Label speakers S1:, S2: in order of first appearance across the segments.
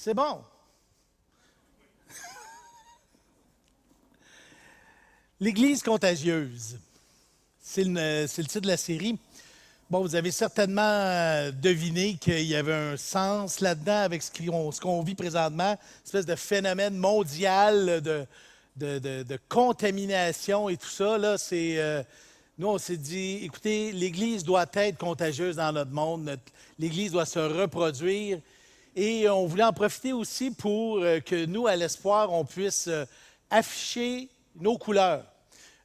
S1: C'est bon. L'Église contagieuse. C'est le titre de la série. Bon, vous avez certainement deviné qu'il y avait un sens là-dedans avec ce qu'on vit présentement, une espèce de phénomène mondial de contamination et tout ça. Là, nous, on s'est dit, écoutez, l'Église doit être contagieuse dans notre monde. L'Église doit se reproduire. Et on voulait en profiter aussi pour que nous, à l'Espoir, on puisse afficher nos couleurs.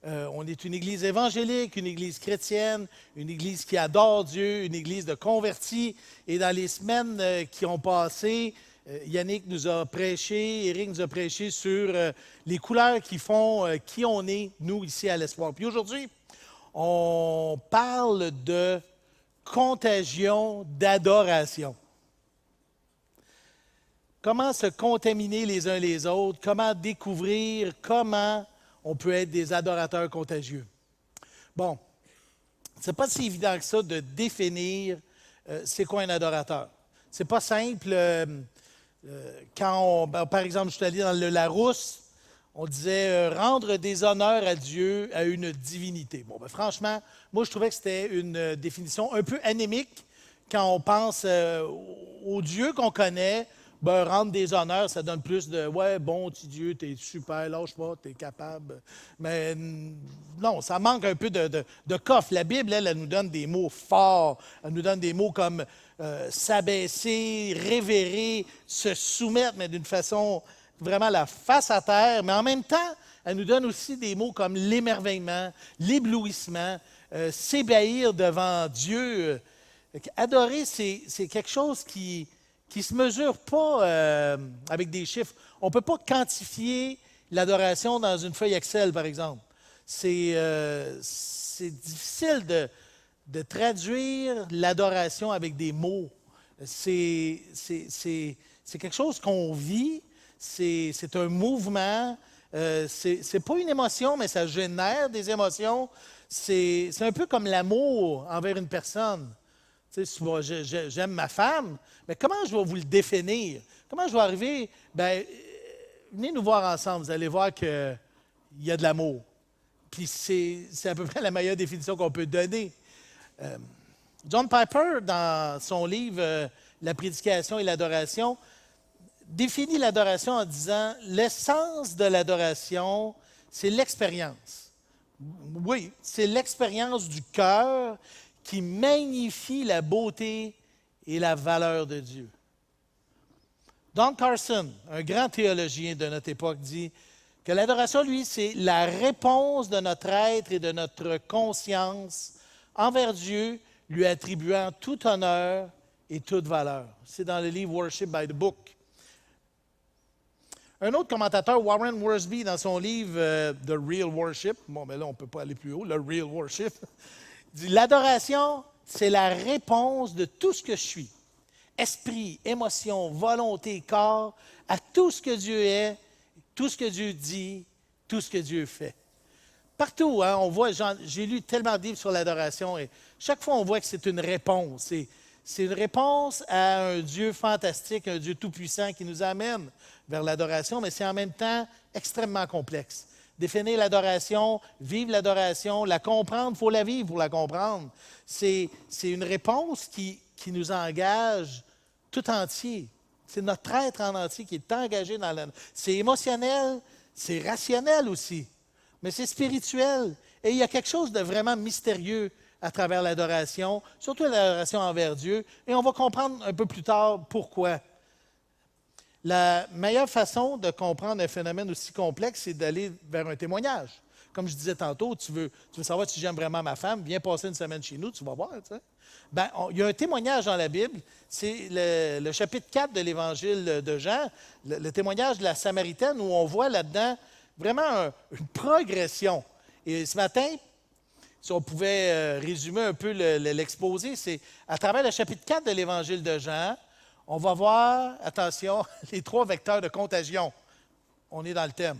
S1: On est une Église évangélique, une Église chrétienne, une Église qui adore Dieu, une Église de convertis. Et dans les semaines qui ont passé, Yannick nous a prêché, Éric nous a prêché sur les couleurs qui font qui on est, nous, ici à l'Espoir. Puis aujourd'hui, on parle de contagion d'adoration. Comment se contaminer les uns les autres, comment découvrir, comment on peut être des adorateurs contagieux. Bon, c'est pas si évident que ça de définir c'est quoi un adorateur. C'est pas simple. Par exemple, je suis allé dans le Larousse, on disait rendre des honneurs à Dieu, à une divinité. Bon, franchement, moi, je trouvais que c'était une définition un peu anémique quand on pense au Dieu qu'on connaît. Rendre des honneurs, ça donne plus de « ouais, bon, petit Dieu, t'es super, lâche pas, t'es capable ». Mais non, ça manque un peu de coffre. La Bible, elle nous donne des mots forts. Elle nous donne des mots comme s'abaisser, révérer, se soumettre, mais d'une façon vraiment la face à terre. Mais en même temps, elle nous donne aussi des mots comme l'émerveillement, l'éblouissement, s'ébahir devant Dieu. Adorer, c'est quelque chose qui ne se mesure pas avec des chiffres. On ne peut pas quantifier l'adoration dans une feuille Excel, par exemple. C'est difficile de traduire l'adoration avec des mots. C'est quelque chose qu'on vit, c'est un mouvement, c'est pas une émotion, mais ça génère des émotions. C'est un peu comme l'amour envers une personne. Tu sais, j'aime ma femme, mais comment je vais vous le définir? Comment je vais arriver? Venez nous voir ensemble, vous allez voir qu'il y a de l'amour. Puis c'est à peu près la meilleure définition qu'on peut donner. John Piper, dans son livre La prédication et l'adoration, définit l'adoration en disant « L'essence de l'adoration, c'est l'expérience. » Oui, c'est l'expérience du cœur qui magnifie la beauté et la valeur de Dieu. Don Carson, un grand théologien de notre époque, dit que l'adoration, lui, c'est la réponse de notre être et de notre conscience envers Dieu, lui attribuant tout honneur et toute valeur. C'est dans le livre Worship by the Book. Un autre commentateur, Warren Wiersbe, dans son livre The Real Worship, bon, mais là, on ne peut pas aller plus haut, le Real Worship, dit « L'adoration, c'est la réponse de tout ce que je suis, esprit, émotion, volonté, corps, à tout ce que Dieu est, tout ce que Dieu dit, tout ce que Dieu fait. » Partout, hein, on voit, j'ai lu tellement de livres sur l'adoration et chaque fois, on voit que c'est une réponse. C'est une réponse à un Dieu fantastique, un Dieu tout-puissant qui nous amène vers l'adoration, mais c'est en même temps extrêmement complexe. Définir l'adoration, vivre l'adoration, la comprendre, il faut la vivre pour la comprendre. C'est une réponse qui nous engage tout entier. C'est notre être en entier qui est engagé dans la... C'est émotionnel, c'est rationnel aussi, mais c'est spirituel. Et il y a quelque chose de vraiment mystérieux à travers l'adoration, surtout l'adoration envers Dieu. Et on va comprendre un peu plus tard pourquoi. La meilleure façon de comprendre un phénomène aussi complexe, c'est d'aller vers un témoignage. Comme je disais tantôt, tu veux savoir si j'aime vraiment ma femme, viens passer une semaine chez nous, tu vas voir. Tu sais. Il y a un témoignage dans la Bible, c'est le chapitre 4 de l'Évangile de Jean, le témoignage de la Samaritaine, où on voit là-dedans vraiment une progression. Et ce matin, si on pouvait résumer un peu l'exposé, c'est à travers le chapitre 4 de l'Évangile de Jean, on va voir, attention, les 3 vecteurs de contagion. On est dans le thème.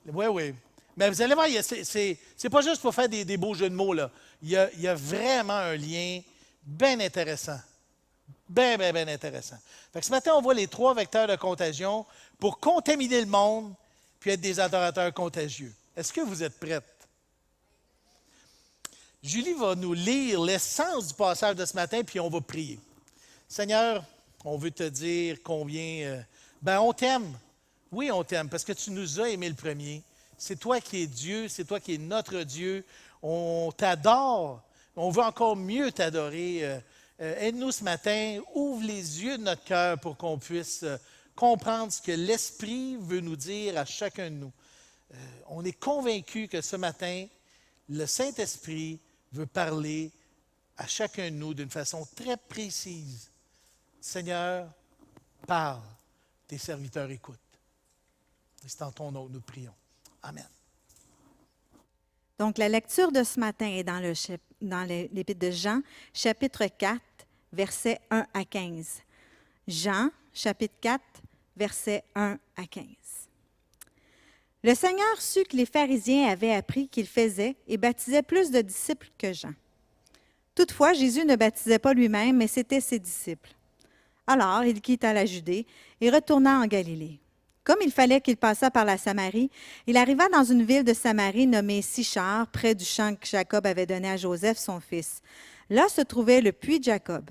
S1: Oui, oui. Mais vous allez voir, c'est pas juste pour faire des beaux jeux de mots, là. Il y a vraiment un lien bien intéressant Bien, bien, bien intéressant. Fait que ce matin, on voit les 3 vecteurs de contagion pour contaminer le monde puis être des adorateurs contagieux. Est-ce que vous êtes prêtes? Julie va nous lire l'essence du passage de ce matin, puis on va prier. Seigneur, on veut te dire combien... on t'aime. Oui, on t'aime, parce que tu nous as aimés le premier. C'est toi qui es Dieu, c'est toi qui es notre Dieu. On t'adore. On veut encore mieux t'adorer. Aide-nous ce matin, ouvre les yeux de notre cœur pour qu'on puisse comprendre ce que l'Esprit veut nous dire à chacun de nous. On est convaincus que ce matin, le Saint-Esprit veut parler à chacun de nous d'une façon très précise. Seigneur, parle, tes serviteurs écoutent. Et c'est en ton nom que nous prions. Amen.
S2: Donc, la lecture de ce matin est dans l'Épître de Jean, chapitre 4, versets 1 à 15. Jean, chapitre 4, versets 1 à 15. Le Seigneur sut que les pharisiens avaient appris qu'il faisait et baptisait plus de disciples que Jean. Toutefois, Jésus ne baptisait pas lui-même, mais c'étaient ses disciples. Alors, il quitta la Judée et retourna en Galilée. Comme il fallait qu'il passât par la Samarie, il arriva dans une ville de Samarie nommée Sychar, près du champ que Jacob avait donné à Joseph, son fils. Là se trouvait le puits de Jacob.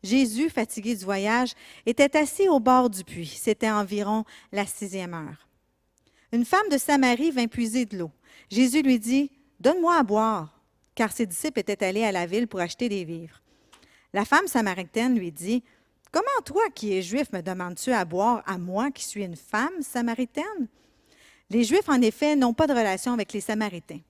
S2: Jésus, fatigué du voyage, était assis au bord du puits. C'était environ la 6e heure. Une femme de Samarie vint puiser de l'eau. Jésus lui dit, « Donne-moi à boire », car ses disciples étaient allés à la ville pour acheter des vivres. La femme samaritaine lui dit, « Comment toi, qui es juif, me demandes-tu à boire à moi, qui suis une femme samaritaine? » Les Juifs, en effet, n'ont pas de relation avec les Samaritains.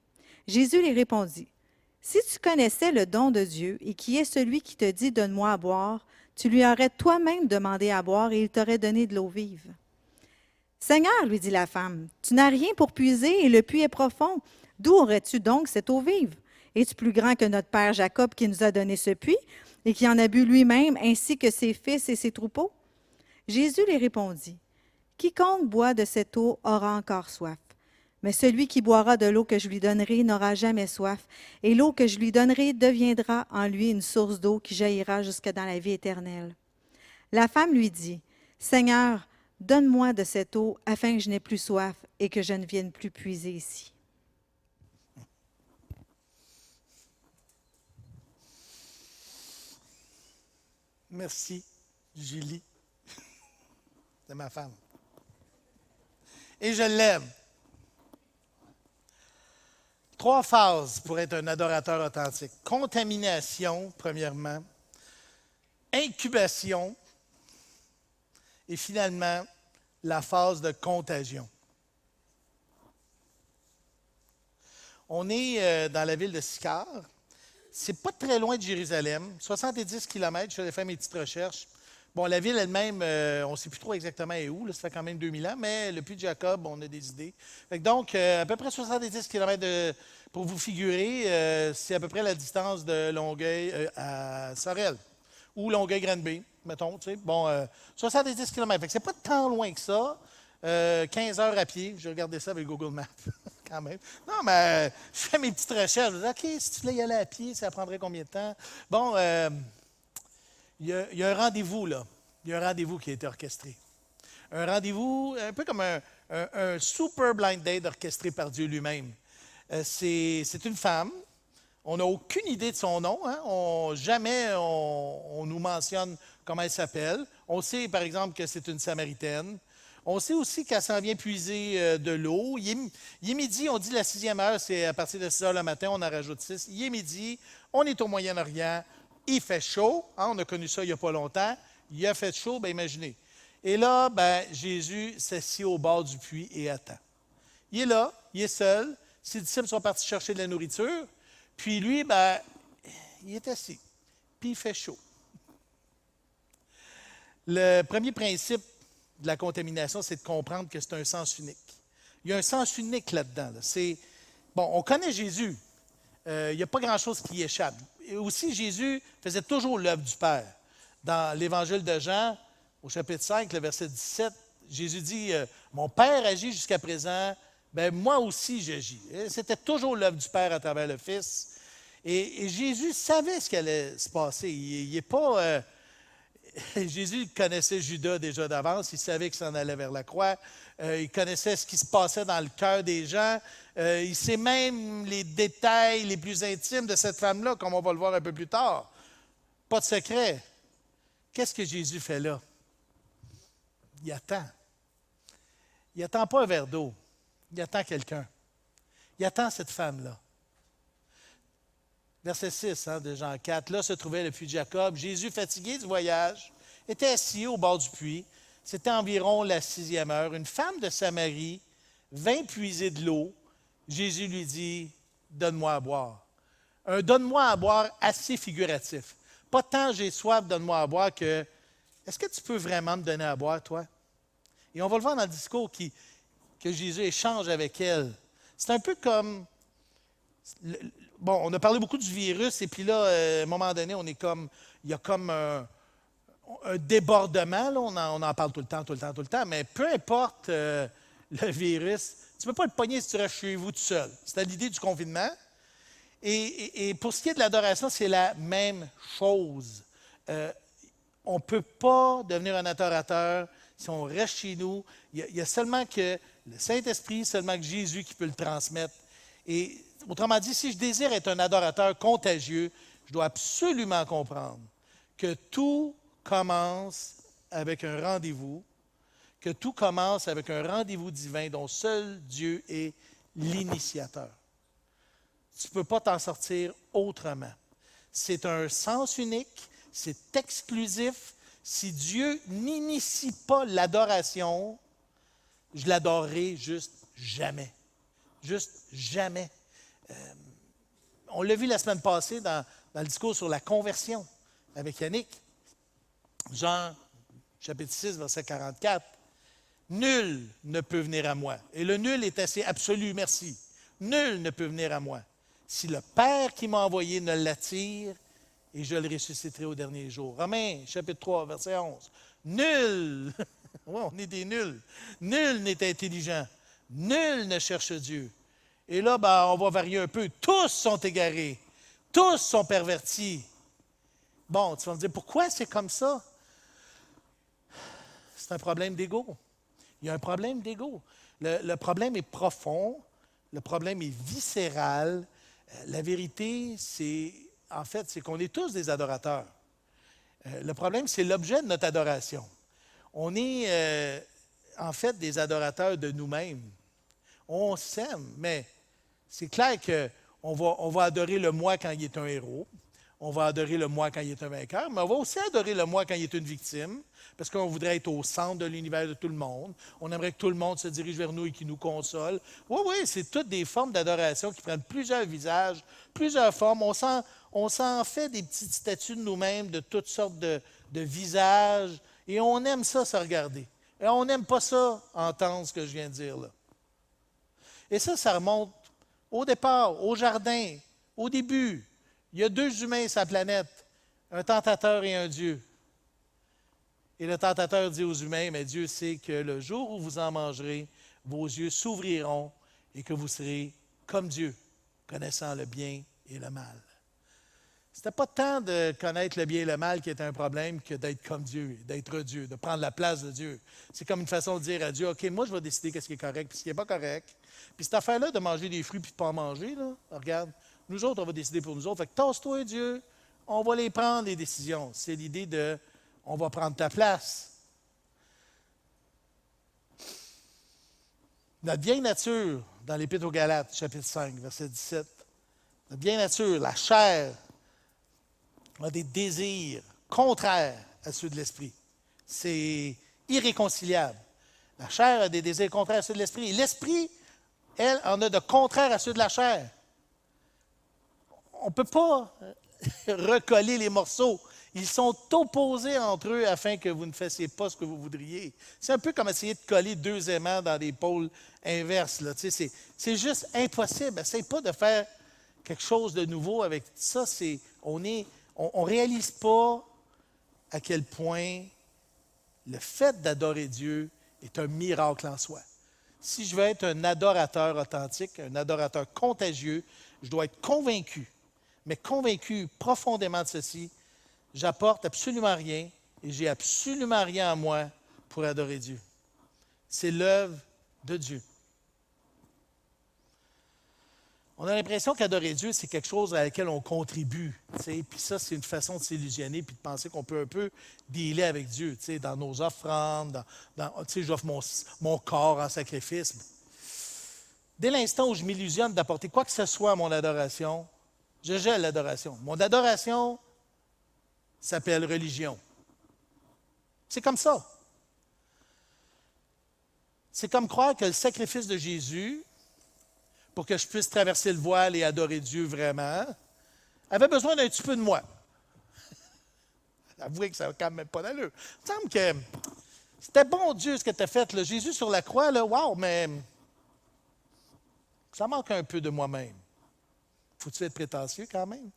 S2: Jésus lui répondit, « Si tu connaissais le don de Dieu et qui est celui qui te dit, donne-moi à boire, tu lui aurais toi-même demandé à boire et il t'aurait donné de l'eau vive. » Seigneur, lui dit la femme, tu n'as rien pour puiser et le puits est profond. D'où aurais-tu donc cette eau vive? Es-tu plus grand que notre père Jacob qui nous a donné ce puits et qui en a bu lui-même ainsi que ses fils et ses troupeaux? Jésus lui répondit, quiconque boit de cette eau aura encore soif. Mais celui qui boira de l'eau que je lui donnerai n'aura jamais soif, et l'eau que je lui donnerai deviendra en lui une source d'eau qui jaillira jusque dans la vie éternelle. La femme lui dit, Seigneur, donne-moi de cette eau afin que je n'ai plus soif et que je ne vienne plus puiser ici.
S1: Merci, Julie. C'est ma femme. Et je l'aime. 3 phases pour être un adorateur authentique. Contamination, premièrement. Incubation. Et finalement, la phase de contagion. On est dans la ville de Sychar. C'est pas très loin de Jérusalem, 70 km. Je vais faire mes petites recherches. Bon, la ville elle-même, on ne sait plus trop exactement où. Là, ça fait quand même 2000 ans, mais le puits de Jacob, on a des idées. Donc, à peu près 70 km pour vous figurer, c'est à peu près la distance de Longueuil à Sorel ou Longueuil-Granby, mettons. Tu sais. Bon, 70 km. C'est pas tant loin que ça. 15 heures à pied. J'ai regardé ça avec Google Maps. Quand même. Non, mais je fais mes petites recherches. Je dis, OK, si tu voulais y aller à pied, ça prendrait combien de temps? Bon, il y a un rendez-vous, là. Il y a un rendez-vous qui a été orchestré. Un rendez-vous, un peu comme un super blind date orchestré par Dieu lui-même. C'est une femme. On n'a aucune idée de son nom. Hein? Jamais on nous mentionne comment elle s'appelle. On sait, par exemple, que c'est une Samaritaine. On sait aussi qu'elle s'en vient puiser de l'eau. Il est midi, on dit la 6e heure, c'est à partir de 6 heures le matin, on en rajoute 6. Il est midi, on est au Moyen-Orient, il fait chaud. Hein, on a connu ça il n'y a pas longtemps. Il a fait chaud, bien imaginez. Et là, Jésus s'assied au bord du puits et attend. Il est là, il est seul. Ses disciples sont partis chercher de la nourriture. Puis lui, il est assis. Puis il fait chaud. Le premier principe de la contamination, c'est de comprendre que c'est un sens unique. Il y a un sens unique là-dedans. Là. On connaît Jésus. Il n'y a pas grand-chose qui y échappe. Et aussi, Jésus faisait toujours l'œuvre du Père. Dans l'Évangile de Jean, au chapitre 5, le verset 17, Jésus dit « Mon Père agit jusqu'à présent, moi aussi j'agis. » C'était toujours l'œuvre du Père à travers le Fils. Et Jésus savait ce qui allait se passer. Il n'est pas... Jésus connaissait Judas déjà d'avance, il savait qu'il s'en allait vers la croix, il connaissait ce qui se passait dans le cœur des gens, il sait même les détails les plus intimes de cette femme-là, comme on va le voir un peu plus tard. Pas de secret. Qu'est-ce que Jésus fait là? Il attend. Il n'attend pas un verre d'eau, il attend quelqu'un. Il attend cette femme-là. Verset 6 de Jean 4. Là se trouvait le puits de Jacob. Jésus, fatigué du voyage, était assis au bord du puits. C'était environ la 6e heure. Une femme de Samarie vint puiser de l'eau. Jésus lui dit, « Donne-moi à boire. » Un « donne-moi à boire » assez figuratif. Pas tant « j'ai soif, donne-moi à boire » que « Est-ce que tu peux vraiment me donner à boire, toi? » Et on va le voir dans le discours que Jésus échange avec elle. C'est un peu comme... Bon, on a parlé beaucoup du virus, et puis là, à un moment donné, il y a comme un débordement, là, on en parle tout le temps, mais peu importe le virus, tu ne peux pas le pogner si tu restes chez vous tout seul. C'était l'idée du confinement. Et pour ce qui est de l'adoration, c'est la même chose. On ne peut pas devenir un adorateur si on reste chez nous. Il y a seulement que le Saint-Esprit, seulement que Jésus qui peut le transmettre. Et autrement dit, si je désire être un adorateur contagieux, je dois absolument comprendre que tout commence avec un rendez-vous, que tout commence avec un rendez-vous divin dont seul Dieu est l'initiateur. Tu ne peux pas t'en sortir autrement. C'est un sens unique, c'est exclusif. Si Dieu n'initie pas l'adoration, je l'adorerai juste jamais. Juste jamais. On l'a vu la semaine passée dans le discours sur la conversion avec Yannick. Jean, chapitre 6, verset 44. « Nul ne peut venir à moi. » Et le nul est assez absolu, merci. « Nul ne peut venir à moi. Si le Père qui m'a envoyé ne l'attire, et je le ressusciterai au dernier jour. » Romains, chapitre 3, verset 11. « Nul, ouais, on est des nuls. Nul n'est intelligent. Nul ne cherche Dieu. » Et là, on va varier un peu. Tous sont égarés. Tous sont pervertis. Bon, tu vas me dire, pourquoi c'est comme ça? C'est un problème d'ego. Il y a un problème d'ego. Le problème est profond. Le problème est viscéral. La vérité, c'est qu'on est tous des adorateurs. Le problème, c'est l'objet de notre adoration. On est, en fait, des adorateurs de nous-mêmes. On s'aime, mais c'est clair qu'on va adorer le moi quand il est un héros. On va adorer le moi quand il est un vainqueur, mais on va aussi adorer le moi quand il est une victime, parce qu'on voudrait être au centre de l'univers de tout le monde. On aimerait que tout le monde se dirige vers nous et qu'il nous console. Oui, c'est toutes des formes d'adoration qui prennent plusieurs visages, plusieurs formes. On s'en fait des petites statues de nous-mêmes, de toutes sortes de visages, et on aime ça se regarder. Et on n'aime pas ça entendre ce que je viens de dire là. Et ça remonte au départ, au jardin, au début. Il y a deux humains sur la planète, un tentateur et un Dieu. Et le tentateur dit aux humains, mais Dieu sait que le jour où vous en mangerez, vos yeux s'ouvriront et que vous serez comme Dieu, connaissant le bien et le mal. C'était pas tant de connaître le bien et le mal qui était un problème que d'être comme Dieu, d'être Dieu, de prendre la place de Dieu. C'est comme une façon de dire à Dieu, OK, moi je vais décider ce qui est correct et ce qui n'est pas correct. Puis cette affaire-là de manger des fruits puis de ne pas en manger, là, regarde, nous autres, on va décider pour nous autres. Fait que tasse-toi, Dieu, on va les prendre, les décisions. C'est l'idée de, on va prendre ta place. Notre vieille nature, dans l'Épître aux Galates, chapitre 5, verset 17, notre vieille nature, la chair, a des désirs contraires à ceux de l'esprit. C'est irréconciliable. La chair a des désirs contraires à ceux de l'esprit. Et l'esprit, elle, en a de contraires à ceux de la chair. On ne peut pas recoller les morceaux. Ils sont opposés entre eux afin que vous ne fassiez pas ce que vous voudriez. C'est un peu comme essayer de coller deux aimants dans des pôles inverses. Là. Tu sais, c'est juste impossible. Essaye pas de faire quelque chose de nouveau avec ça. On ne réalise pas à quel point le fait d'adorer Dieu est un miracle en soi. Si je veux être un adorateur authentique, un adorateur contagieux, je dois être convaincu, mais convaincu profondément de ceci, j'apporte absolument rien et j'ai absolument rien en moi pour adorer Dieu. C'est l'œuvre de Dieu. On a l'impression qu'adorer Dieu, c'est quelque chose à laquelle on contribue. Puis ça, c'est une façon de s'illusionner puis de penser qu'on peut un peu dealer avec Dieu, dans nos offrandes, j'offre mon corps en sacrifice. Dès l'instant où je m'illusionne d'apporter quoi que ce soit à mon adoration, je gèle l'adoration. Mon adoration s'appelle religion. C'est comme ça. C'est comme croire que le sacrifice de Jésus, pour que je puisse traverser le voile et adorer Dieu vraiment, avait besoin d'un petit peu de moi. Avouez que ça n'a quand même pas d'allure. Il me semble que c'était bon Dieu ce que tu as fait. Là. Jésus sur la croix, là, wow, mais ça manque un peu de moi-même. Faut-tu être prétentieux quand même?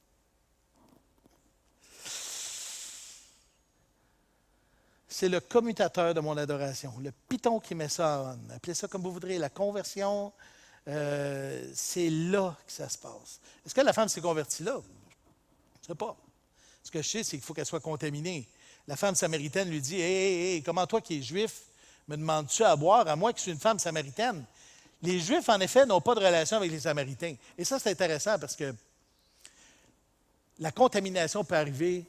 S1: C'est le commutateur de mon adoration, le piton qui met ça en. Appelez ça comme vous voudrez, la conversion. C'est là que ça se passe. Est-ce que la femme s'est convertie là? Je ne sais pas. Ce que je sais, c'est qu'il faut qu'elle soit contaminée. La femme samaritaine lui dit, hey, comment toi qui es juif, me demandes-tu à boire, à moi qui suis une femme samaritaine? Les Juifs, en effet, n'ont pas de relation avec les Samaritains. Et ça, c'est intéressant parce que la contamination peut arriver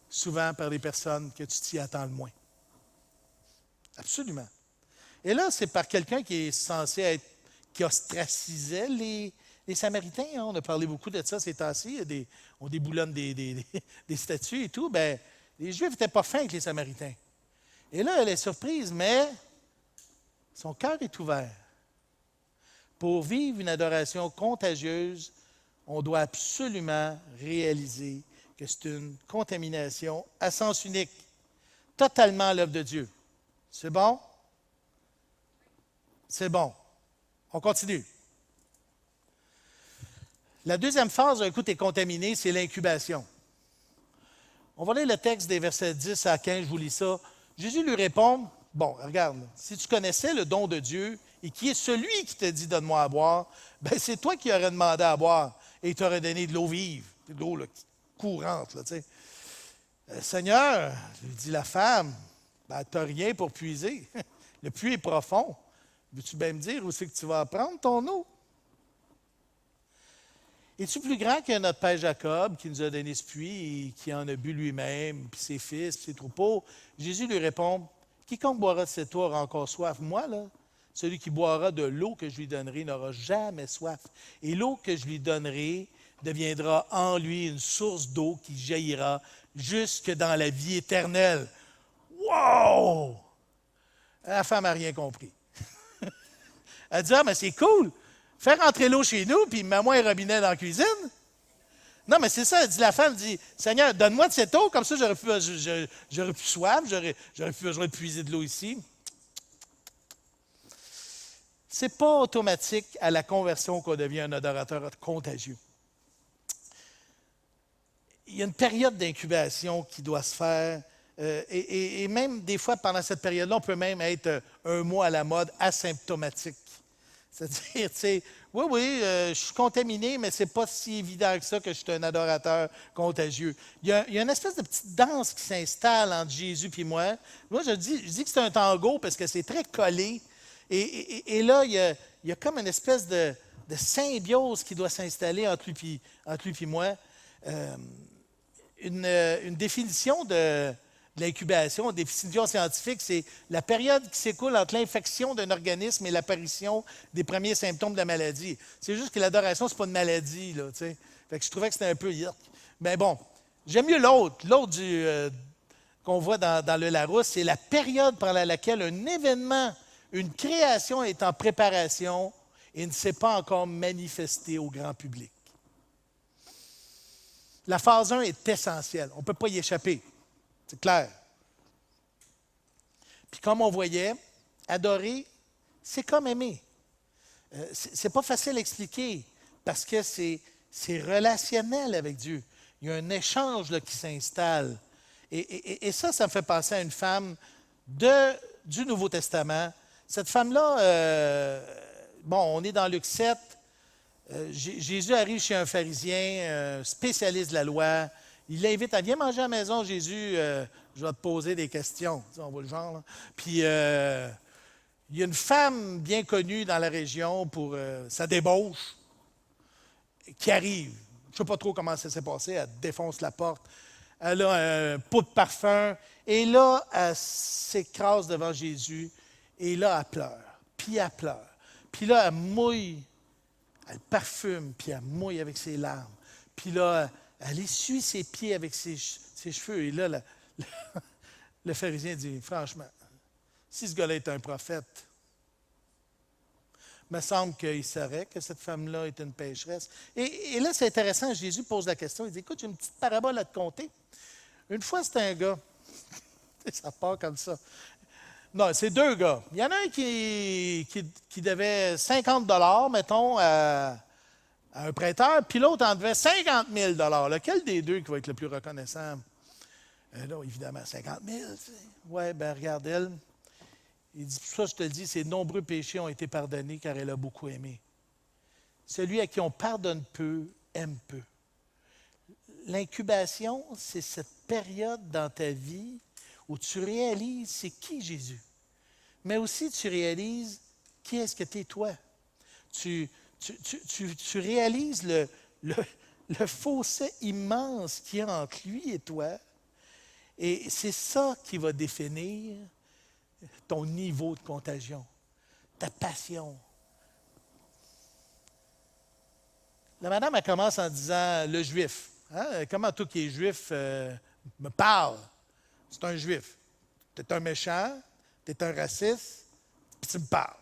S1: souvent par des personnes que tu t'y attends le moins. Absolument. Et là, c'est par quelqu'un qui est censé être, qui ostracisait les Samaritains. Hein. On a parlé beaucoup de ça ces temps-ci. On déboulonne des statues et tout. Bien, les Juifs n'étaient pas fins avec les Samaritains. Et là, elle est surprise, mais son cœur est ouvert. Pour vivre une adoration contagieuse, on doit absolument réaliser que c'est une contamination à sens unique, totalement à l'œuvre de Dieu. C'est bon? C'est bon. On continue. La deuxième phase d'un coup t'es contaminé, c'est l'incubation. On va lire le texte des versets 10 à 15, je vous lis ça. Jésus lui répond, bon, regarde, si tu connaissais le don de Dieu et qui est celui qui te dit « donne-moi à boire », ben c'est toi qui aurais demandé à boire et il t'aurait donné de l'eau vive, de l'eau là, courante. Là, Seigneur, lui dit la femme, ben, tu n'as rien pour puiser. Le puits est profond. Veux-tu bien me dire où c'est que tu vas prendre ton eau? Es-tu plus grand que notre père Jacob qui nous a donné ce puits et qui en a bu lui-même, puis ses fils, puis ses troupeaux? Jésus lui répond, quiconque boira de cette eau aura encore soif. Moi, là, celui qui boira de l'eau que je lui donnerai n'aura jamais soif. Et l'eau que je lui donnerai deviendra en lui une source d'eau qui jaillira jusque dans la vie éternelle. Wow! La femme n'a rien compris. Elle dit, ah, mais c'est cool. Fais rentrer l'eau chez nous, puis mets-moi un robinet dans la cuisine. Non, mais c'est ça. Elle dit, la femme dit, Seigneur, donne-moi de cette eau, comme ça j'aurais plus soif, j'aurais plus besoin de puiser de l'eau ici. C'est pas automatique à la conversion qu'on devient un adorateur contagieux. Il y a une période d'incubation qui doit se faire. Et même des fois, pendant cette période-là, on peut même être un mot à la mode asymptomatique. C'est-à-dire, tu sais, oui, je suis contaminé, mais ce n'est pas si évident que ça que je suis un adorateur contagieux. Il y a une espèce de petite danse qui s'installe entre Jésus et moi. Moi, je dis que c'est un tango parce que c'est très collé. Et là, il y a comme une espèce de symbiose qui doit s'installer entre lui et moi. Une définition de l'incubation, une définition scientifique, c'est la période qui s'écoule entre l'infection d'un organisme et l'apparition des premiers symptômes de la maladie. C'est juste que l'adoration, ce n'est pas une maladie. Là, fait que je trouvais que c'était un peu yuck. Mais bon, j'aime mieux l'autre. L'autre qu'on voit dans le Larousse, c'est la période pendant laquelle un événement, une création est en préparation et ne s'est pas encore manifesté au grand public. La phase 1 est essentielle. On ne peut pas y échapper. C'est clair. Puis comme on voyait, adorer, c'est comme aimer. C'est pas facile à expliquer parce que c'est relationnel avec Dieu. Il y a un échange là, qui s'installe. Et ça me fait penser à une femme du Nouveau Testament. Cette femme-là, on est dans Luc 7. Jésus arrive chez un pharisien, spécialiste de la loi. Il l'invite à viens manger à la maison, Jésus, je vais te poser des questions. Tu sais, on voit le genre. Là. Puis, il y a une femme bien connue dans la région pour sa débauche qui arrive. Je ne sais pas trop comment ça s'est passé. Elle défonce la porte. Elle a un pot de parfum. Et là, elle s'écrase devant Jésus. Et là, elle pleure. Puis elle pleure. Puis là, elle mouille. Elle parfume. Puis elle mouille avec ses larmes. Puis là, elle essuie ses pieds avec ses cheveux. Et là, le pharisien dit, franchement, si ce gars-là est un prophète, il me semble qu'il saurait que cette femme-là est une pécheresse. Et là, c'est intéressant, Jésus pose la question, il dit, écoute, j'ai une petite parabole à te conter. Une fois, c'était un gars, ça part comme ça. Non, c'est deux gars. Il y en a un qui devait 50 $, mettons, à un prêteur, puis l'autre en devait 50 000 $. Lequel des deux qui va être le plus reconnaissant? Là, évidemment, 50 000. Oui, bien, regarde elle. Il dit, pour ça, je te le dis, ses nombreux péchés ont été pardonnés car elle a beaucoup aimé. Celui à qui on pardonne peu, aime peu. L'incubation, c'est cette période dans ta vie où tu réalises c'est qui Jésus. Mais aussi, tu réalises qui est-ce que tu es toi. Tu réalises le fossé immense qu'il y a entre lui et toi. Et c'est ça qui va définir ton niveau de contagion, ta passion. La madame, elle commence en disant le juif. Hein? Comment tout qui est juif me parle? C'est un juif. Tu es un méchant, tu es un raciste, puis tu me parles.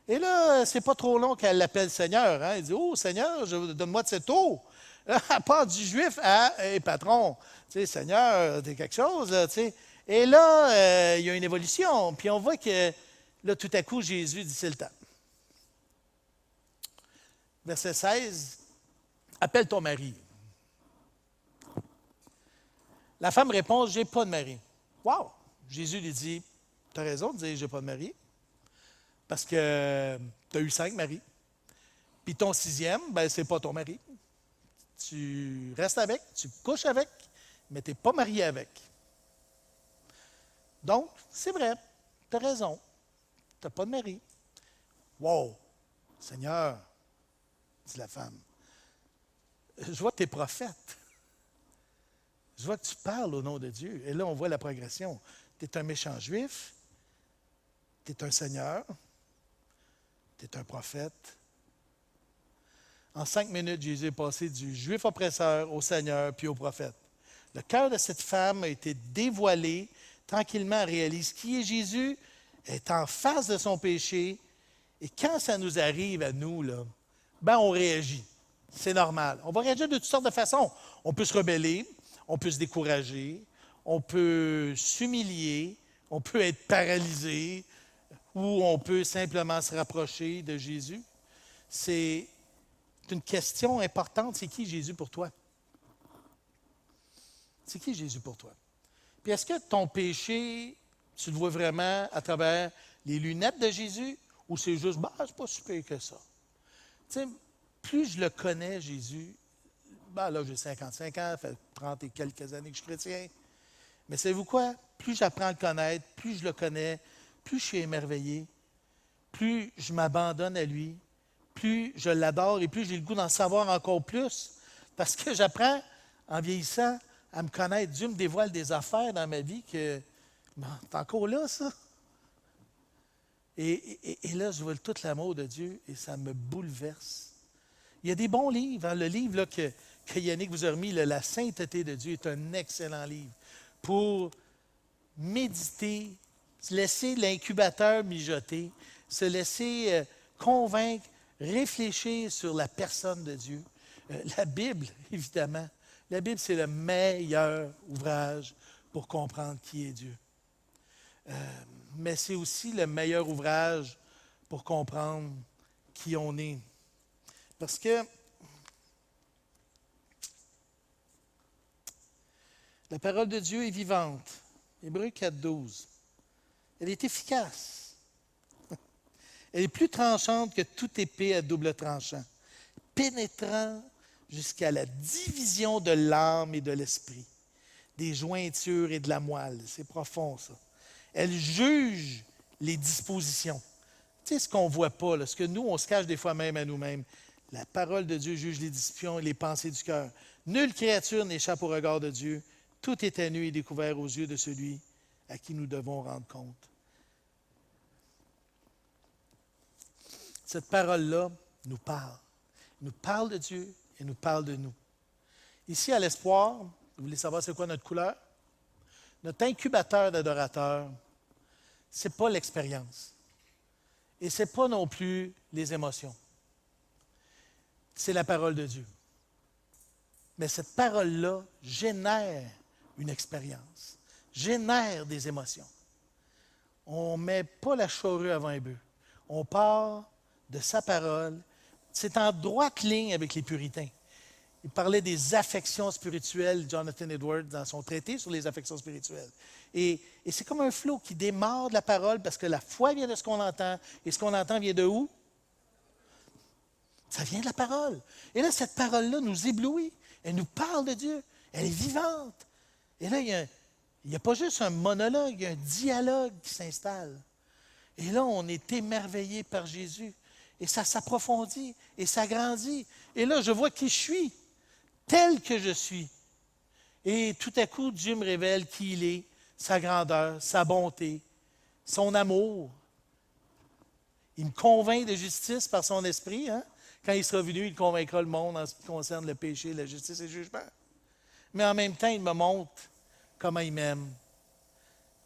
S1: Et là, c'est pas trop long qu'elle l'appelle Seigneur. Hein? Il dit, oh Seigneur, donne-moi de cette eau. Là, elle part du juif à hey, patron, tu sais, Seigneur, t'es quelque chose, là, tu sais. Et là, il y a une évolution. Puis on voit que là, tout à coup, Jésus dit, c'est le temps. Verset 16, appelle ton mari. La femme répond, j'ai pas de mari. Wow! Jésus lui dit, tu as raison de dire, j'ai pas de mari. Parce que tu as eu 5 maris. Puis ton 6e, ben, c'est pas ton mari. Tu restes avec, tu couches avec, mais tu n'es pas marié avec. Donc, c'est vrai, tu as raison. Tu n'as pas de mari. Wow! Seigneur, dit la femme, je vois que tu es prophète. Je vois que tu parles au nom de Dieu. Et là, on voit la progression. Tu es un méchant juif, tu es un seigneur, tu es un prophète. En 5 minutes, Jésus est passé du juif oppresseur au Seigneur puis au prophète. Le cœur de cette femme a été dévoilé. Tranquillement, elle réalise qui est Jésus, elle est en face de son péché. Et quand ça nous arrive à nous, là, ben on réagit. C'est normal. On va réagir de toutes sortes de façons. On peut se rebeller, on peut se décourager, on peut s'humilier, on peut être paralysé, ou on peut simplement se rapprocher de Jésus. C'est une question importante. C'est qui Jésus pour toi? C'est qui Jésus pour toi? Puis est-ce que ton péché, tu le vois vraiment à travers les lunettes de Jésus ou c'est juste, bah, c'est pas si pire que ça? Tu sais, plus je le connais, Jésus, ben là, j'ai 55 ans, ça fait 30 et quelques années que je suis chrétien. Mais savez-vous quoi? Plus j'apprends à le connaître, plus je le connais, plus je suis émerveillé, plus je m'abandonne à lui, plus je l'adore et plus j'ai le goût d'en savoir encore plus. Parce que j'apprends, en vieillissant, à me connaître. Dieu me dévoile des affaires dans ma vie que, bon, c'est encore là, ça. Et là, je vois tout l'amour de Dieu et ça me bouleverse. Il y a des bons livres. Hein? Le livre là, que Yannick vous a remis, La sainteté de Dieu, est un excellent livre pour méditer, se laisser l'incubateur mijoter, se laisser convaincre, réfléchir sur la personne de Dieu. La Bible, évidemment. La Bible, c'est le meilleur ouvrage pour comprendre qui est Dieu. Mais c'est aussi le meilleur ouvrage pour comprendre qui on est. Parce que la parole de Dieu est vivante. Hébreux 4,12. Elle est efficace. Elle est plus tranchante que toute épée à double tranchant, pénétrant jusqu'à la division de l'âme et de l'esprit, des jointures et de la moelle. C'est profond, ça. Elle juge les dispositions. Tu sais, ce qu'on ne voit pas, là, ce que nous, on se cache des fois même à nous-mêmes. La parole de Dieu juge les dispositions et les pensées du cœur. Nulle créature n'échappe au regard de Dieu. Tout est à nu et découvert aux yeux de celui à qui nous devons rendre compte. Cette parole-là nous parle. Elle nous parle de Dieu et nous parle de nous. Ici, à l'Espoir, vous voulez savoir c'est quoi notre couleur? Notre incubateur d'adorateurs, ce n'est pas l'expérience. Et ce n'est pas non plus les émotions. C'est la parole de Dieu. Mais cette parole-là génère une expérience, génère des émotions. On ne met pas la charrue avant les bœufs. On part de sa parole. C'est en droite ligne avec les puritains. Il parlait des affections spirituelles, Jonathan Edwards, dans son traité sur les affections spirituelles. Et c'est comme un flot qui démarre de la parole parce que la foi vient de ce qu'on entend. Et ce qu'on entend vient de où? Ça vient de la parole. Et là, cette parole-là nous éblouit. Elle nous parle de Dieu. Elle est vivante. Et là, il n'y a pas juste un monologue, il y a un dialogue qui s'installe. Et là, on est émerveillé par Jésus. Et ça s'approfondit et ça grandit. Et là, je vois qui je suis, tel que je suis. Et tout à coup, Dieu me révèle qui il est, sa grandeur, sa bonté, son amour. Il me convainc de justice par son esprit. Hein? Quand il sera venu, il convaincra le monde en ce qui concerne le péché, la justice et le jugement. Mais en même temps, il me montre comment il m'aime,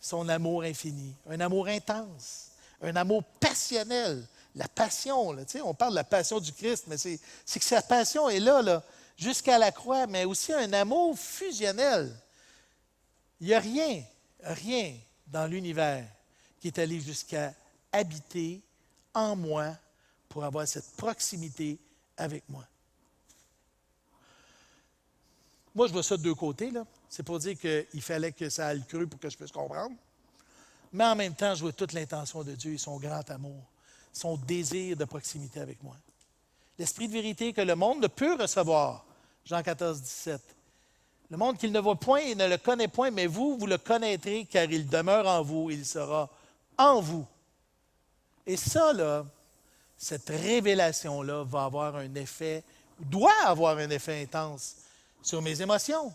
S1: son amour infini, un amour intense, un amour passionnel. La passion, là, on parle de la passion du Christ, mais c'est que sa passion est là, jusqu'à la croix, mais aussi un amour fusionnel. Il n'y a rien dans l'univers qui est allé jusqu'à habiter en moi pour avoir cette proximité avec moi. Moi, je vois ça de deux côtés, là. C'est pour dire qu'il fallait que ça aille creux pour que je puisse comprendre. Mais en même temps, je vois toute l'intention de Dieu et son grand amour, son désir de proximité avec moi. L'esprit de vérité que le monde ne peut recevoir. Jean 14, 17. Le monde qu'il ne voit point et ne le connaît point, mais vous le connaîtrez, car il demeure en vous, il sera en vous. Et ça, là, cette révélation-là va avoir un effet, doit avoir un effet intense sur mes émotions,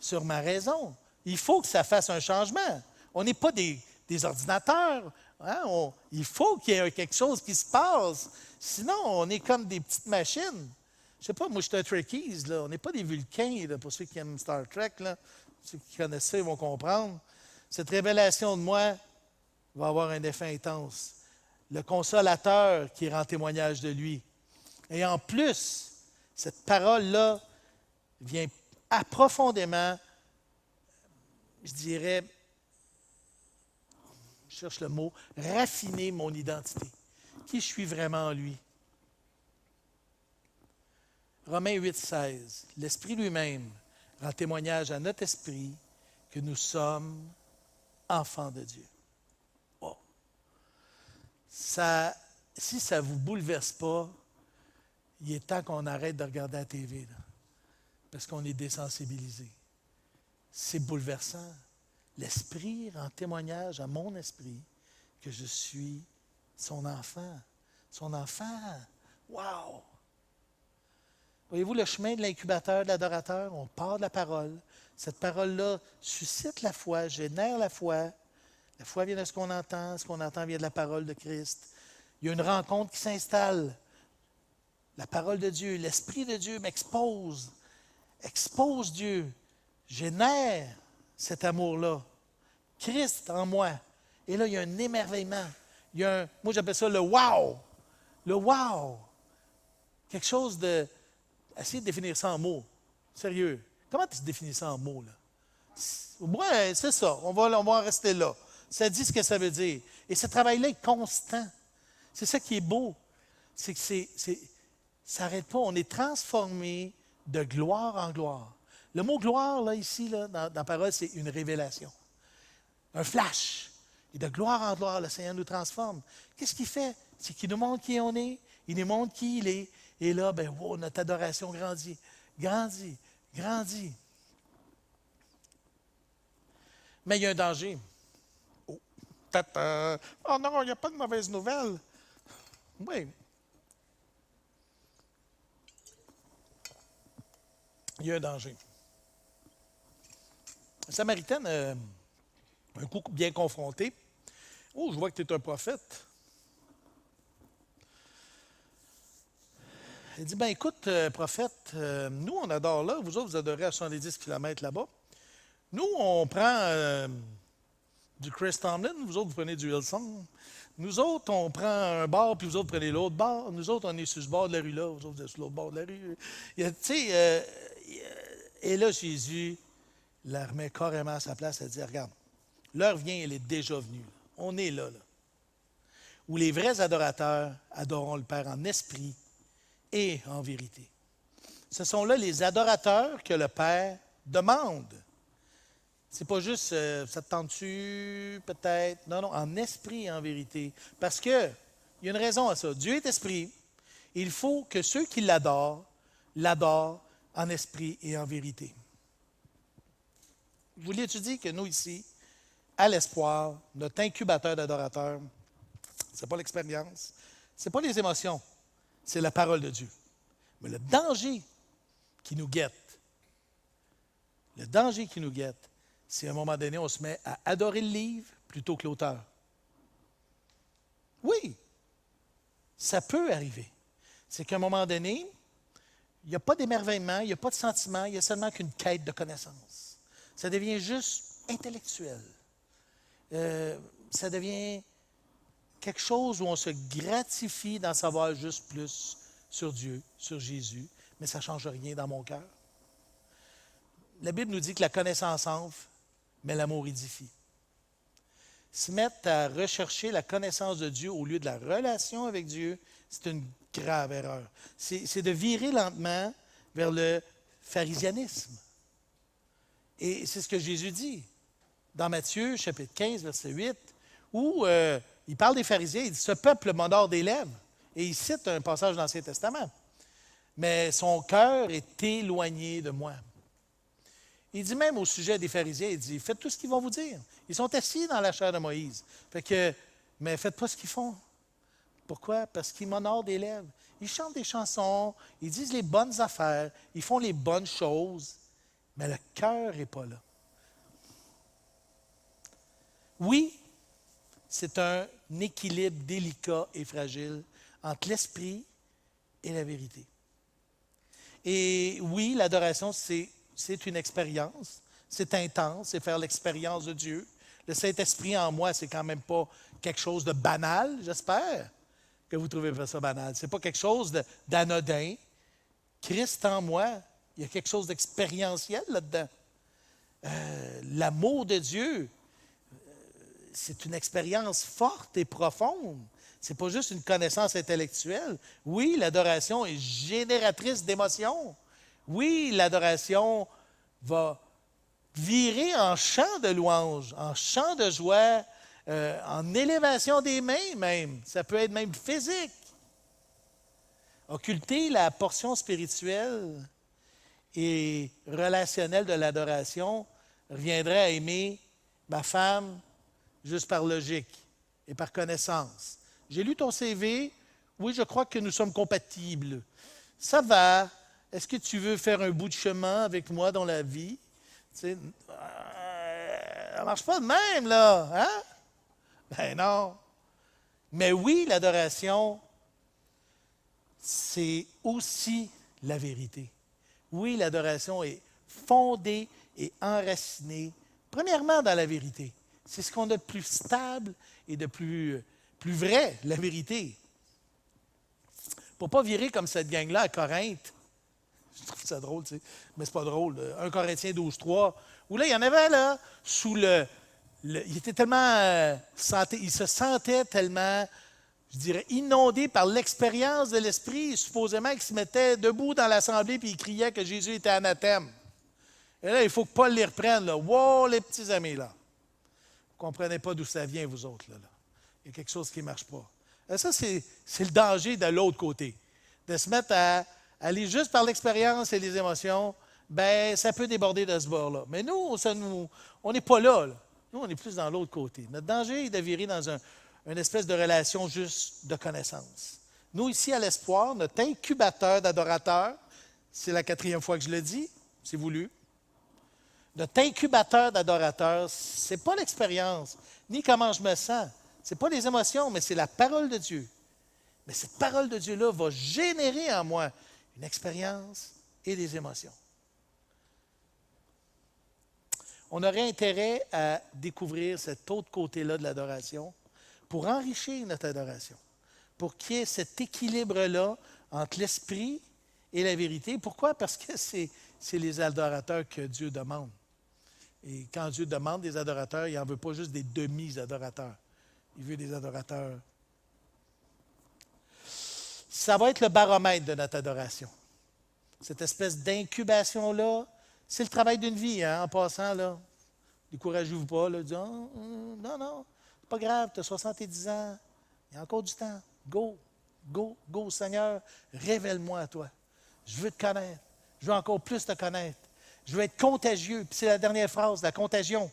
S1: sur ma raison. Il faut que ça fasse un changement. On n'est pas des ordinateurs. Hein? Il faut qu'il y ait quelque chose qui se passe. Sinon, on est comme des petites machines. Je ne sais pas, moi, je suis un Trekkies, là. On n'est pas des Vulcains, là, pour ceux qui aiment Star Trek. Là. Ceux qui connaissent ça, ils vont comprendre. Cette révélation de moi va avoir un effet intense. Le consolateur qui rend témoignage de lui. Et en plus, cette parole-là vient profondément, je dirais, je cherche le mot, raffiner mon identité. Qui je suis vraiment en lui. Romains 8, 16. L'Esprit lui-même rend témoignage à notre esprit que nous sommes enfants de Dieu. Oh. Ça, si ça ne vous bouleverse pas, il est temps qu'on arrête de regarder la TV, là, parce qu'on est désensibilisé. C'est bouleversant. L'Esprit rend témoignage à mon esprit que je suis son enfant. Son enfant. Wow! Voyez-vous le chemin de l'incubateur, de l'adorateur? On part de la parole. Cette parole-là suscite la foi, génère la foi. La foi vient de ce qu'on entend vient de la parole de Christ. Il y a une rencontre qui s'installe. La parole de Dieu, l'Esprit de Dieu m'expose, expose Dieu, génère cet amour-là. Christ en moi. Et là, il y a un émerveillement. Moi, j'appelle ça le wow. Le wow. Quelque chose de... Essayez de définir ça en mots. Sérieux. Comment tu définis ça en mots, là? Ouais, c'est ça. On va en rester là. Ça dit ce que ça veut dire. Et ce travail-là est constant. C'est ça qui est beau. C'est que ça n'arrête pas. On est transformé de gloire en gloire. Le mot gloire, là, ici, là, dans la parole, c'est une révélation. Un flash. Et de gloire en gloire, le Seigneur nous transforme. Qu'est-ce qu'il fait? C'est qu'il nous montre qui on est. Il nous montre qui il est. Et là, ben, wow, notre adoration grandit. grandis, grandis. Mais il y a un danger. Oh, tata. Oh non, il n'y a pas de mauvaise nouvelle. Oui. Il y a un danger. La Samaritaine, un coup bien confronté. Oh, je vois que tu es un prophète. Elle dit, ben écoute, prophète, nous, on adore là. Vous autres, vous adorez à 70 km là-bas. Nous, on prend du Chris Tomlin. Vous autres, vous prenez du Hillsong. Nous autres, on prend un bar, puis vous autres, prenez l'autre bar. Nous autres, on est sur ce bord de la rue là. Vous autres, vous êtes sur l'autre bord de la rue. Et là, Jésus la remet carrément à sa place. Elle dit, regarde, l'heure vient, elle est déjà venue. Là. On est là, là. Où les vrais adorateurs adoreront le Père en esprit et en vérité. Ce sont là les adorateurs que le Père demande. C'est pas juste ça te tente-tu, peut-être. Non, non, en esprit et en vérité. Parce que il y a une raison à ça. Dieu est esprit. Il faut que ceux qui l'adorent en esprit et en vérité. Vous voulez-tu dire que nous, ici, à l'Espoir, notre incubateur d'adorateurs, ce n'est pas l'expérience, ce n'est pas les émotions, c'est la parole de Dieu. Mais le danger qui nous guette, c'est à un moment donné, on se met à adorer le livre plutôt que l'auteur. Oui, ça peut arriver. C'est qu'à un moment donné, il n'y a pas d'émerveillement, il n'y a pas de sentiment, il y a seulement qu'une quête de connaissance. Ça devient juste intellectuel. Ça devient quelque chose où on se gratifie d'en savoir juste plus sur Dieu, sur Jésus, mais ça ne change rien dans mon cœur. La Bible nous dit que la connaissance enfle, mais l'amour édifie. Se mettre à rechercher la connaissance de Dieu au lieu de la relation avec Dieu, c'est une grave erreur. C'est de virer lentement vers le pharisianisme. Et c'est ce que Jésus dit dans Matthieu, chapitre 15, verset 8, où il parle des pharisiens, il dit « Ce peuple m'honore des lèvres ». Et il cite un passage de l'Ancien Testament. « Mais son cœur est éloigné de moi ». Il dit même au sujet des pharisiens, il dit « Faites tout ce qu'ils vont vous dire ». Ils sont assis dans la chair de Moïse. Mais faites pas ce qu'ils font. Pourquoi? Parce qu'ils m'honorent des lèvres. Ils chantent des chansons, ils disent les bonnes affaires, ils font les bonnes choses, mais le cœur n'est pas là. Oui, c'est un équilibre délicat et fragile entre l'esprit et la vérité. Et oui, l'adoration, c'est une expérience, c'est intense, c'est faire l'expérience de Dieu. Le Saint-Esprit en moi, c'est quand même pas quelque chose de banal, j'espère que vous ne trouvez pas ça banal. Ce n'est pas quelque chose d'anodin. Christ en moi, il y a quelque chose d'expérientiel là-dedans. L'amour de Dieu, c'est une expérience forte et profonde. Ce n'est pas juste une connaissance intellectuelle. Oui, l'adoration est génératrice d'émotions. Oui, l'adoration va virer en chant de louange, en chant de joie, en élévation des mains même. Ça peut être même physique. Occulter la portion spirituelle et relationnelle de l'adoration reviendrait à aimer ma femme juste par logique et par connaissance. J'ai lu ton CV. Oui, je crois que nous sommes compatibles. Ça va. Est-ce que tu veux faire un bout de chemin avec moi dans la vie? Tu sais, ça ne marche pas de même, là. Hein? Ben non. Mais oui, l'adoration, c'est aussi la vérité. Oui, l'adoration est fondée et enracinée, premièrement, dans la vérité. C'est ce qu'on a de plus stable et de plus vrai, la vérité. Pour ne pas virer comme cette gang-là à Corinthe, je trouve ça drôle, tu sais, mais c'est pas drôle. 1 Corinthiens 12:3, où là, il y en avait là, il était tellement il se sentait tellement, je dirais, inondé par l'expérience de l'Esprit, supposément qu'il se mettait debout dans l'assemblée puis il criait que Jésus était anathème. Et là, il faut que Paul les reprenne, là. Wow, les petits amis, là. Vous ne comprenez pas d'où ça vient, vous autres, là. Il y a quelque chose qui ne marche pas. Et ça, c'est le danger de l'autre côté. De se mettre aller juste par l'expérience et les émotions, ben ça peut déborder de ce bord-là. Mais nous, on n'est pas là, là. Nous, on est plus dans l'autre côté. Notre danger est de virer dans une espèce de relation juste de connaissance. Nous, ici, à l'Espoir, notre incubateur d'adorateurs, c'est la 4e fois que je le dis, c'est voulu. Notre incubateur d'adorateurs, ce n'est pas l'expérience, ni comment je me sens. Ce n'est pas les émotions, mais c'est la parole de Dieu. Mais cette parole de Dieu-là va générer en moi une expérience et des émotions. On aurait intérêt à découvrir cet autre côté-là de l'adoration pour enrichir notre adoration, pour qu'il y ait cet équilibre-là entre l'esprit et la vérité. Pourquoi? Parce que c'est les adorateurs que Dieu demande. Et quand Dieu demande des adorateurs, il n'en veut pas juste des demi-adorateurs. Il veut des adorateurs. Ça va être le baromètre de notre adoration. Cette espèce d'incubation-là, c'est le travail d'une vie, hein, en passant, là. Découragez-vous pas, là, disant, non, c'est pas grave, tu as 70 ans, il y a encore du temps. Go, Seigneur, révèle-moi à toi. Je veux te connaître. Je veux encore plus te connaître. Je veux être contagieux. Puis c'est la dernière phrase, la contagion.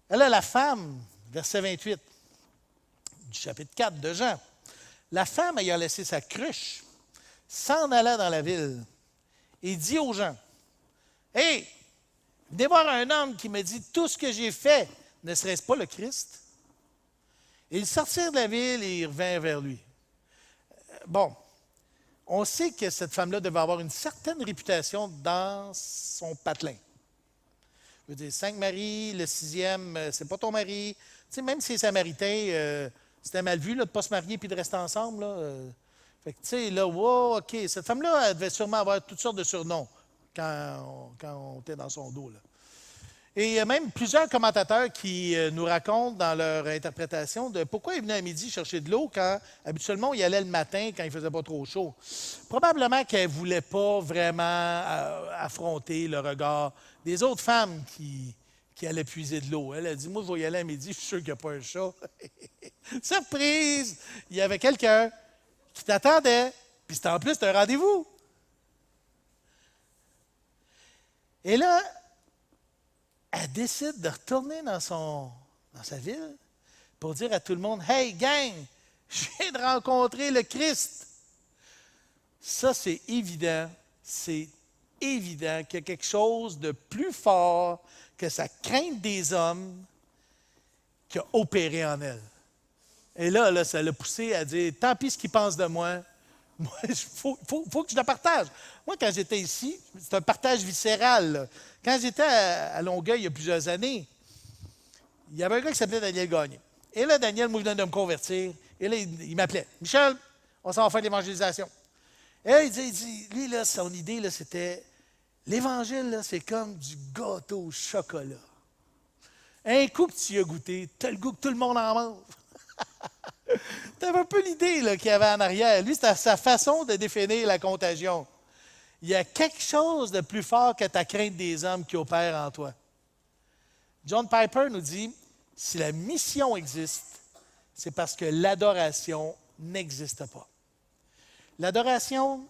S1: Elle a la femme, verset 28 du chapitre 4 de Jean. La femme ayant laissé sa cruche, s'en alla dans la ville et dit aux gens, « Hey, venez voir un homme qui me dit tout ce que j'ai fait, ne serait-ce pas le Christ? » Et ils sortirent de la ville et ils revinrent vers lui. Bon, on sait que cette femme-là devait avoir une certaine réputation dans son patelin. Je veux dire, 5 maris, le 6e, c'est pas ton mari. Tu sais, même si les Samaritains, c'était mal vu là, de ne pas se marier et de rester ensemble. Là, fait que, tu sais, là, wow, OK, cette femme-là, elle devait sûrement avoir toutes sortes de surnoms quand on était dans son dos. Là. Et il y a même plusieurs commentateurs qui nous racontent dans leur interprétation de pourquoi il venait à midi chercher de l'eau quand habituellement il allait le matin quand il ne faisait pas trop chaud. Probablement qu'elle ne voulait pas vraiment affronter le regard des autres femmes qui allaient puiser de l'eau. Elle a dit, moi, je vais y aller à midi, je suis sûr qu'il n'y a pas un chat. Surprise! Il y avait quelqu'un qui t'attendait, puis c'était en plus un rendez-vous. Et là, elle décide de retourner dans sa ville pour dire à tout le monde, « Hey, gang, je viens de rencontrer le Christ. » Ça, c'est évident qu'il y a quelque chose de plus fort que sa crainte des hommes qui a opéré en elle. Et là, ça l'a poussé à dire, « Tant pis ce qu'ils pensent de moi, moi, il faut que je le partage. » Moi, quand j'étais ici, c'est un partage viscéral. Là. Quand j'étais à Longueuil il y a plusieurs années, il y avait un gars qui s'appelait Daniel Gagné. Et là, Daniel, moi, venait de me convertir. Et là, il m'appelait. « Michel, on s'en va faire l'évangélisation. » Et là, il dit, lui, là, son idée, là, c'était, l'Évangile, là, c'est comme du gâteau au chocolat. Un coup que tu y as goûté, tu as le goût que tout le monde en mange. Tu avais un peu l'idée là, qu'il y avait en arrière. Lui, c'était sa façon de définir la contagion. Il y a quelque chose de plus fort que ta crainte des hommes qui opère en toi. John Piper nous dit, si la mission existe, c'est parce que l'adoration n'existe pas. L'adoration,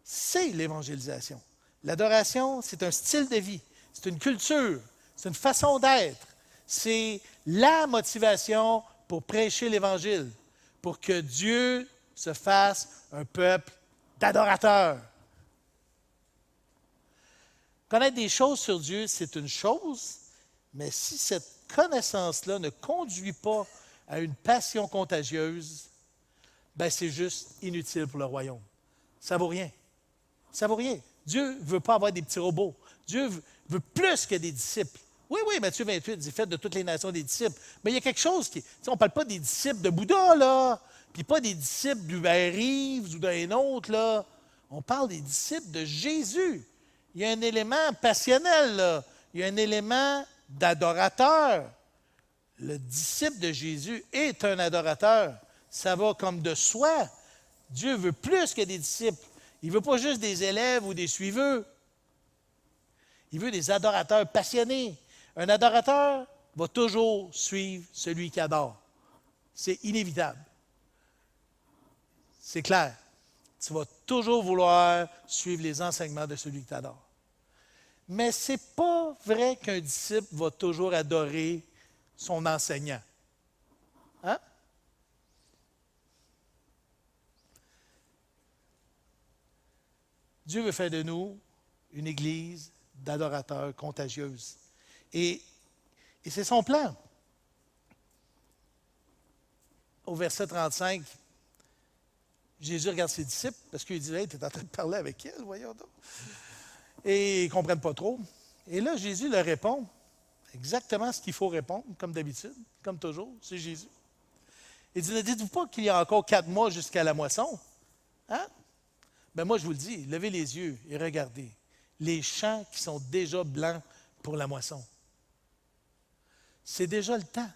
S1: c'est l'évangélisation. L'adoration, c'est un style de vie, c'est une culture, c'est une façon d'être. C'est la motivation pour prêcher l'Évangile, pour que Dieu se fasse un peuple d'adorateurs. Connaître des choses sur Dieu, c'est une chose, mais si cette connaissance-là ne conduit pas à une passion contagieuse, ben c'est juste inutile pour le royaume. Ça vaut rien. Ça vaut rien. Dieu ne veut pas avoir des petits robots. Dieu veut plus que des disciples. Oui, Matthieu 28 dit « Faites de toutes les nations des disciples ». Mais il y a quelque chose qui... On ne parle pas des disciples de Bouddha, là, puis pas des disciples d'Hubert Reeves ou d'un autre, là. On parle des disciples de Jésus. Il y a un élément passionnel, là. Il y a un élément d'adorateur. Le disciple de Jésus est un adorateur. Ça va comme de soi. Dieu veut plus que des disciples. Il ne veut pas juste des élèves ou des suiveux. Il veut des adorateurs passionnés. Un adorateur va toujours suivre celui qui adore. C'est inévitable. C'est clair. Tu vas toujours vouloir suivre les enseignements de celui qui t'adore. Mais ce n'est pas vrai qu'un disciple va toujours adorer son enseignant. Hein? Dieu veut faire de nous une église d'adorateurs contagieuse. Et c'est son plan. Au verset 35, Jésus regarde ses disciples parce qu'il dit « Hey, tu es en train de parler avec elle, voyons donc. » Et ils ne comprennent pas trop. Et là, Jésus leur répond exactement ce qu'il faut répondre, comme d'habitude, comme toujours, c'est Jésus. Il dit « Ne dites-vous pas qu'il y a encore 4 mois jusqu'à la moisson? Hein? Ben moi, je vous le dis, levez les yeux et regardez. Les champs qui sont déjà blancs pour la moisson. C'est déjà le temps.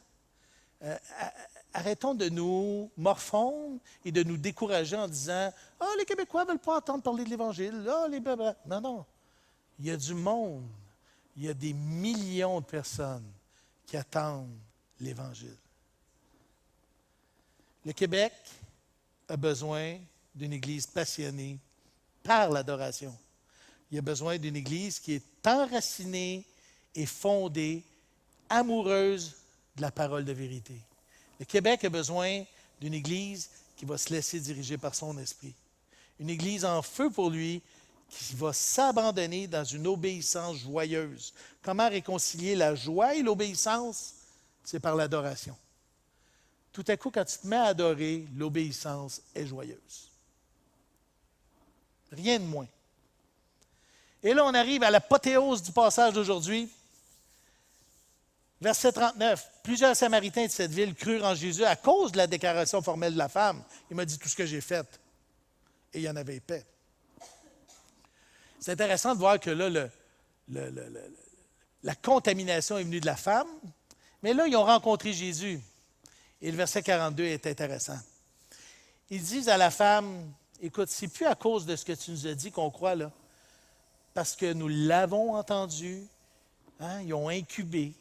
S1: Arrêtons de nous morfondre et de nous décourager en disant « Ah, les Québécois ne veulent pas entendre parler de l'Évangile. Ah, les babas. » Non, non. Il y a du monde. Il y a des millions de personnes qui attendent l'Évangile. Le Québec a besoin d'une Église passionnée par l'adoration. Il a besoin d'une Église qui est enracinée et fondée, amoureuse de la parole de vérité. Le Québec a besoin d'une Église qui va se laisser diriger par son esprit. Une Église en feu pour lui, qui va s'abandonner dans une obéissance joyeuse. Comment réconcilier la joie et l'obéissance? C'est par l'adoration. Tout à coup, quand tu te mets à adorer, l'obéissance est joyeuse. Rien de moins. Et là, on arrive à l'apothéose du passage d'aujourd'hui. Verset 39. Plusieurs Samaritains de cette ville crurent en Jésus à cause de la déclaration formelle de la femme. Il m'a dit tout ce que j'ai fait. Et il y en avait épais. C'est intéressant de voir que là, la contamination est venue de la femme, mais là, ils ont rencontré Jésus. Et le verset 42 est intéressant. Ils disent à la femme, écoute, c'est plus à cause de ce que tu nous as dit qu'on croit, là, parce que nous l'avons entendu, hein, ils ont incubé.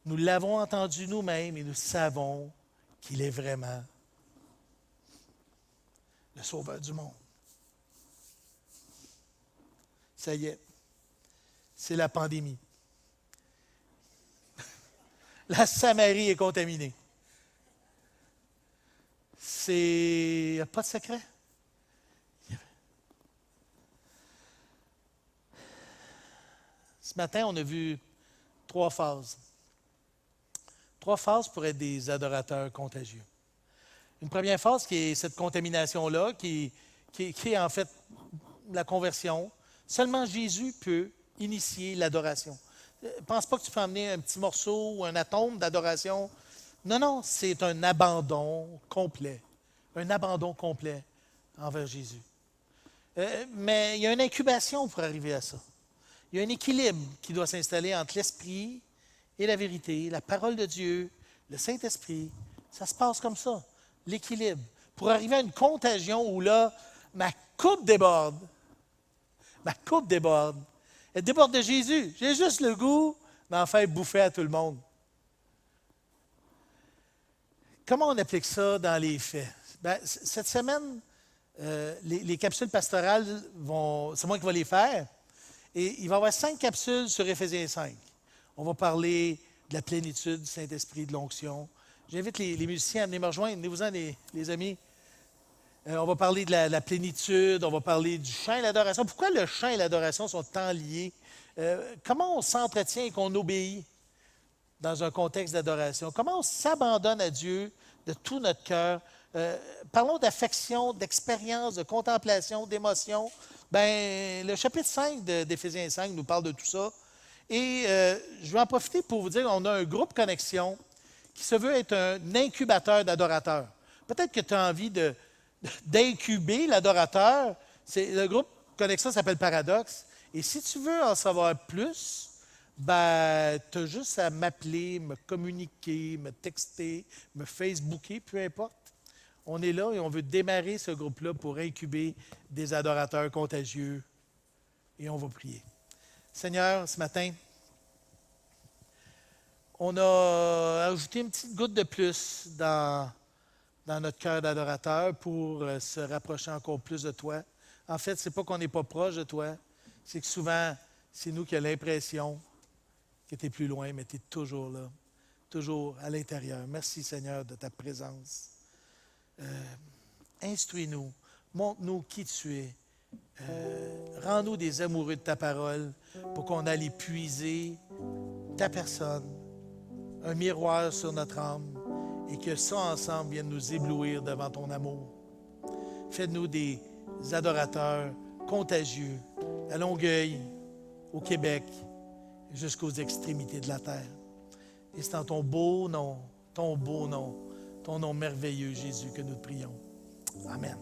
S1: Nous l'avons entendu nous-mêmes et nous savons qu'il est vraiment le Sauveur du monde. Ça y est, c'est la pandémie. La Samarie est contaminée. Il n'y a pas de secret. Ce matin, on a vu 3 phases. 3 phases pour être des adorateurs contagieux. Une première phase qui est cette contamination-là, qui est en fait la conversion. Seulement Jésus peut initier l'adoration. Pense pas que tu peux amener un petit morceau ou un atome d'adoration. Non, non, c'est un abandon complet. Un abandon complet envers Jésus. Mais il y a une incubation pour arriver à ça. Il y a un équilibre qui doit s'installer entre l'esprit et la vérité, la parole de Dieu, le Saint-Esprit. Ça se passe comme ça, l'équilibre. Pour arriver à une contagion où là, ma coupe déborde. Ma coupe déborde. Elle déborde de Jésus. J'ai juste le goût d'en faire bouffer à tout le monde. Comment on applique ça dans les faits? Bien, cette semaine, les capsules pastorales, c'est moi qui vais les faire. Et il va y avoir 5 capsules sur Éphésiens 5. On va parler de la plénitude du Saint-Esprit, de l'onction. J'invite les musiciens à venir me rejoindre. Venez-vous-en, les amis. On va parler de la plénitude, on va parler du chant et l'adoration. Pourquoi le chant et l'adoration sont tant liés? Comment on s'entretient et qu'on obéit dans un contexte d'adoration? Comment on s'abandonne à Dieu de tout notre cœur? Parlons d'affection, d'expérience, de contemplation, d'émotion. Bien, le chapitre 5 d'Éphésiens 5 nous parle de tout ça. Et je vais en profiter pour vous dire qu'on a un groupe Connexion qui se veut être un incubateur d'adorateurs. Peut-être que tu as envie d'incuber l'adorateur. Le groupe Connexion s'appelle Paradoxe. Et si tu veux en savoir plus, ben, tu as juste à m'appeler, me communiquer, me texter, me Facebooker, peu importe. On est là et on veut démarrer ce groupe-là pour incuber des adorateurs contagieux. Et on va prier. Seigneur, ce matin, on a ajouté une petite goutte de plus dans dans notre cœur d'adorateur pour se rapprocher encore plus de toi. En fait, ce n'est pas qu'on n'est pas proche de toi, c'est que souvent, c'est nous qui avons l'impression que tu es plus loin, mais tu es toujours là, toujours à l'intérieur. Merci Seigneur de ta présence. Instruis-nous, montre-nous qui tu es. Rends-nous des amoureux de ta parole pour qu'on aille puiser ta personne, un miroir sur notre âme, et que ça ensemble vienne nous éblouir devant ton amour. Fais-nous des adorateurs contagieux à Longueuil, au Québec, jusqu'aux extrémités de la terre. Et c'est dans ton beau nom, ton nom merveilleux, Jésus, que nous te prions. Amen.